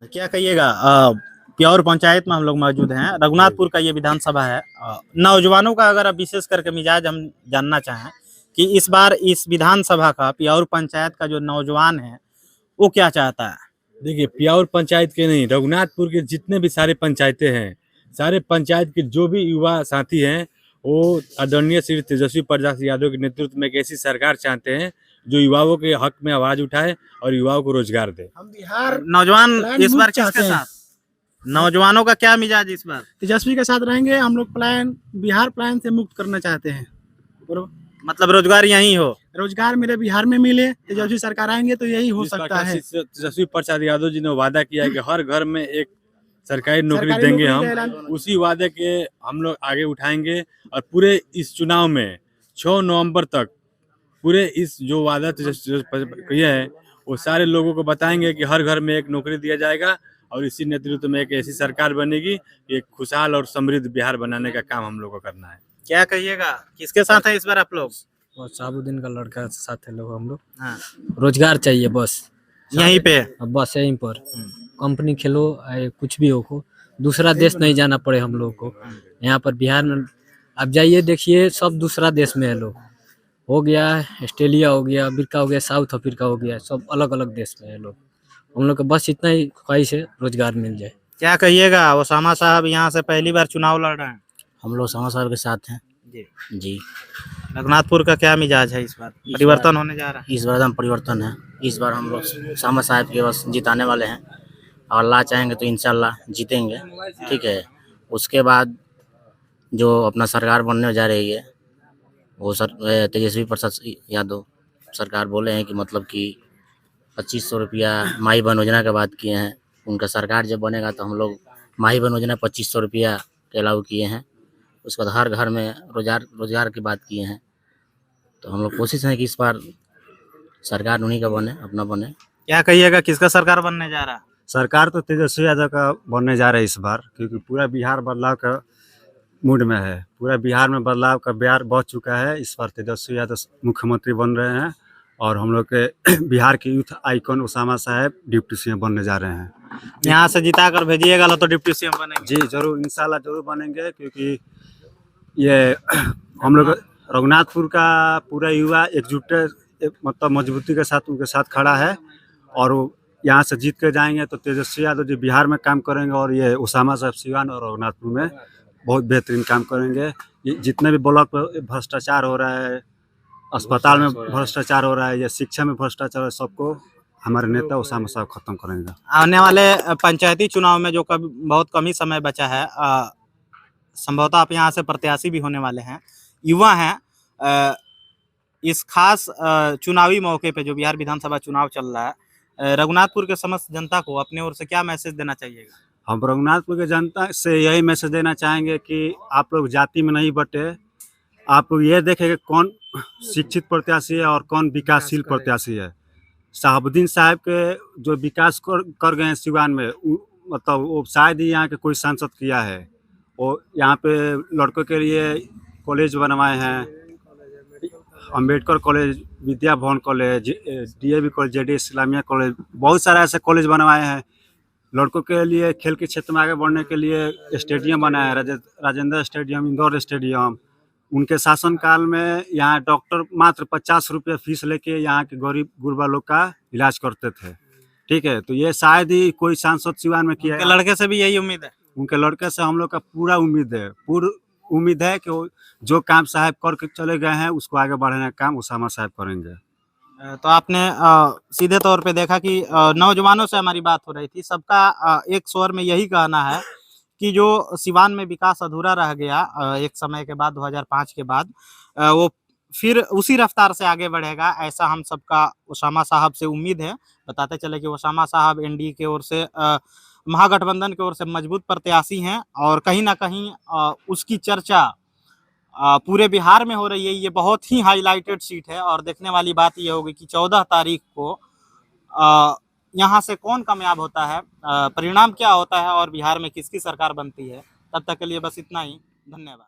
क्या कहिएगा प्योर पंचायत में हम लोग मौजूद हैं। रघुनाथपुर का ये विधानसभा है। नौजवानों का अगर अब विशेष करके मिजाज हम जानना चाहें कि इस बार इस विधानसभा का प्योर पंचायत का जो नौजवान है वो क्या चाहता है। देखिए, प्याउर पंचायत के नहीं, रघुनाथपुर के जितने भी सारे पंचायतें हैं, सारे पंचायत के जो भी युवा साथी हैं, वो आदरणीय श्री तेजस्वी प्रसाद यादव के नेतृत्व में एक ऐसी सरकार चाहते हैं जो युवाओं के हक में आवाज उठाए और युवाओं को रोजगार दे। हम बिहार नौजवान इस बार किसके चाहते हैं। साथ, नौजवानों का क्या मिजाज इस बार? तेजस्वी के साथ रहेंगे। हम लोग बिहार प्लान से मुक्त करना चाहते हैं। मतलब रोजगार यहीं हो। रोजगार मेरे बिहार में मिले, तेजस्वी सरकार आएंगे तो यही हो जिस सकता प्रकार है। से तेजस्वी प्रसाद यादव जी ने वादा किया है कि हर घर में एक सरकारी नौकरी देंगे, हम उसी वादे के हम लोग आगे उठाएंगे और पूरे इस चुनाव में 6 नवंबर तक पूरे इस जो वादा किया है वो सारे लोगों को बताएंगे कि हर घर में एक नौकरी दिया जाएगा और इसी नेतृत्व में एक ऐसी सरकार बनेगी, एक खुशहाल और समृद्ध बिहार बनाने का काम हम लोग को करना है। क्या कहिएगा, किसके साथ है इस बार आप लोग? साबुद्दीन का लड़का साथ है लोग, हम लोग। हाँ। रोजगार चाहिए बस यहीं पे बस यहीं पर कंपनी खेलो, कुछ भी हो, दूसरा देश नहीं जाना पड़े हम लोग को। यहाँ पर बिहार में अब जाइए, देखिए सब दूसरा देश में है लोग। हो गया ऑस्ट्रेलिया, हो गया अमेरिका, हो गया साउथ अफ्रीका, हो गया सब अलग अलग देश में है लोग। हम लोग को बस इतना ही ख्वाहिश है, रोजगार मिल जाए। क्या कहिएगा, ओसामा साहब यहाँ से पहली बार चुनाव लड़ रहे हैं। हम लोग ओसामा साहब के साथ हैं जी। जी। रघुनाथपुर का क्या मिजाज है इस बार? परिवर्तन होने जा रहा है। इस बार एकदम परिवर्तन है। इस बार हम लोग ओसामा साहब के बस जिताने वाले हैं और अल्लाह चाहेंगे तो इंशाल्लाह जीतेंगे। ठीक है, उसके बाद जो अपना सरकार बनने जा रही है वो तेजस्वी प्रसाद यादव सरकार बोले हैं कि मतलब कि 2500 रुपया माई बहन योजना की बात किए हैं। उनका सरकार जब बनेगा तो हम लोग माई बहन योजना 2500 रुपया के अलाउ किए हैं। उसके बाद हर घर में रोजगार की बात किए हैं। तो हम लोग कोशिश है कि इस बार सरकार उन्हीं का बने, अपना बने। क्या कहिएगा, किसका सरकार बनने जा रहा है? सरकार तो तेजस्वी यादव का बनने जा रहा है इस बार, क्योंकि पूरा बिहार बदलाव का मूड में है। पूरा बिहार में बदलाव का बयार बह चुका है। इस बार तेजस्वी यादव मुख्यमंत्री बन रहे हैं और हम लोग के बिहार के यूथ आइकन ओसामा साहब डिप्टी सीएम बनने जा रहे हैं। यहाँ से जिता कर भेजिएगा तो डिप्टी सीएम बनेंगे। जी जरूर, इंशाल्लाह जरूर बनेंगे, क्योंकि ये हम लोग रघुनाथपुर का पूरा युवा एकजुट मतलब मजबूती के साथ उनके साथ खड़ा है और वो यहाँ से जीत के जाएंगे तो तेजस्वी यादव जी बिहार में काम करेंगे और ये ओसामा साहब सिवान और रघुनाथपुर में बहुत बेहतरीन काम करेंगे। ये जितने भी ब्लॉक पर भ्रष्टाचार हो रहा है, अस्पताल में भ्रष्टाचार हो रहा है या शिक्षा में भ्रष्टाचार है, सबको हमारे नेता ओसामा साहब खत्म करेंगे। आने वाले पंचायती चुनाव में जो बहुत कम ही समय बचा है, संभवतः आप यहाँ से प्रत्याशी भी होने वाले हैं, युवा हैं। इस खास चुनावी मौके पे जो बिहार विधानसभा चुनाव चल रहा है, रघुनाथपुर के समस्त जनता को अपने ओर से क्या मैसेज देना चाहिएगा? हम रघुनाथपुर के जनता से यही मैसेज देना चाहेंगे कि आप लोग जाति में नहीं बटे। आप लोग ये देखें कि कौन शिक्षित प्रत्याशी है और कौन विकासशील प्रत्याशी है। साहबुद्दीन साहब के जो विकास कर गए हैं सिवान में, मतलब वो शायद ही यहाँ के कोई सांसद किया है। वो यहाँ पे लड़कों के लिए कॉलेज बनवाए हैं, Ambedkar college, Vidya Bhavan college, DAV college, JD Islamia college, बहुत सारे ऐसे कॉलेज बनवाए हैं। लड़कों के लिए खेल के क्षेत्र में आगे बढ़ने के लिए स्टेडियम बनाया है, राजेंद्र स्टेडियम, इंदौर स्टेडियम। उनके शासनकाल में यहाँ डॉक्टर मात्र 50 रुपये फीस लेके यहाँ के गरीब गुरबा लोग का इलाज करते थे। ठीक है, तो ये शायद ही कोई सांसद सिवान में किया है। लड़के से भी यही उम्मीद है? उनके लड़के से हम लोग का पूरा उम्मीद है कि वो जो काम साहब करके चले गए हैं उसको आगे बढ़ाने का काम ओसामा साहब करेंगे। तो आपने सीधे तौर पे देखा कि नौजवानों से हमारी बात हो रही थी, सबका एक स्वर में यही कहना है कि जो सिवान में विकास अधूरा रह गया एक समय के बाद, 2005 के बाद, वो फिर उसी रफ्तार से आगे बढ़ेगा, ऐसा हम सबका ओसामा साहब से उम्मीद है। बताते चले कि ओसामा साहब NDA की ओर से, महागठबंधन की ओर से मजबूत प्रत्याशी हैं और कहीं ना कहीं उसकी चर्चा पूरे बिहार में हो रही है। ये बहुत ही हाईलाइटेड सीट है और देखने वाली बात ये होगी कि 14 तारीख को यहाँ से कौन कामयाब होता है, परिणाम क्या होता है और बिहार में किसकी सरकार बनती है। तब तक के लिए बस इतना ही। धन्यवाद।